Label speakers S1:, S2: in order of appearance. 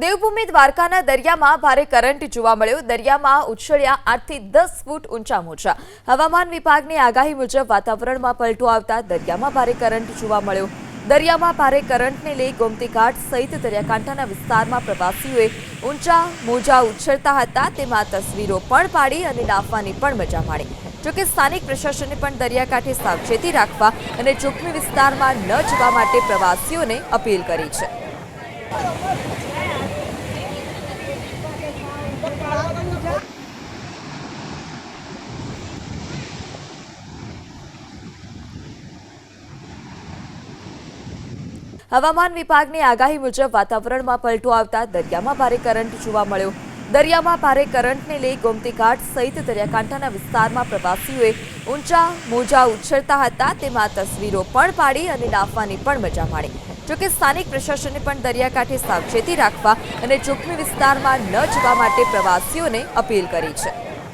S1: દેવભૂમિ દ્વારકાના દરિયામાં ભારે કરંટ જોવા મળ્યો। દરિયામાં ઉછળ્યા 8 થી 10 ફૂટ ઊંચા મોજા। હવામાન વિભાગની આગાહી મુજબ વાતાવરણમાં પલટો આવતા દરિયામાં ભારે કરંટ જોવા મળ્યો। દરિયામાં ભારે કરંટને લઈ ગોમતી ઘાટ સહિત દરિયાકાંઠાના વિસ્તારમાં પ્રવાસીઓએ ઊંચા મોજા ઉછળતા હતા તેમાં તસવીરો પણ પાડી અને નાહવાની પણ મજા માણી। જોકે સ્થાનિક પ્રશાસને પણ દરિયાકાંઠે સાવચેતી રાખવા અને જોખમી વિસ્તારમાં ન જવા માટે પ્રવાસીઓને અપીલ કરી છે। હવામાન વિભાગની આગાહી મુજબ વાતાવરણમાં પલટો આવતા દરિયામાં ભારે કરંટ જોવા મળ્યો। દરિયામાં ભારે કરંટને લઈ ગોમતી ઘાટ સહિત દરિયાકાંઠાના વિસ્તારમાં પ્રવાસીઓએ ઊંચા મોજા ઉછળતા હતા તેમાં તસવીરો પણ પાડી અને નાહવાની પણ મજા માણી। જોકે સ્થાનિક પ્રશાસને પણ દરિયાકાંઠે સાવચેતી રાખવા અને જોખમી વિસ્તારમાં ન જવા માટે પ્રવાસીઓને અપીલ કરી છે।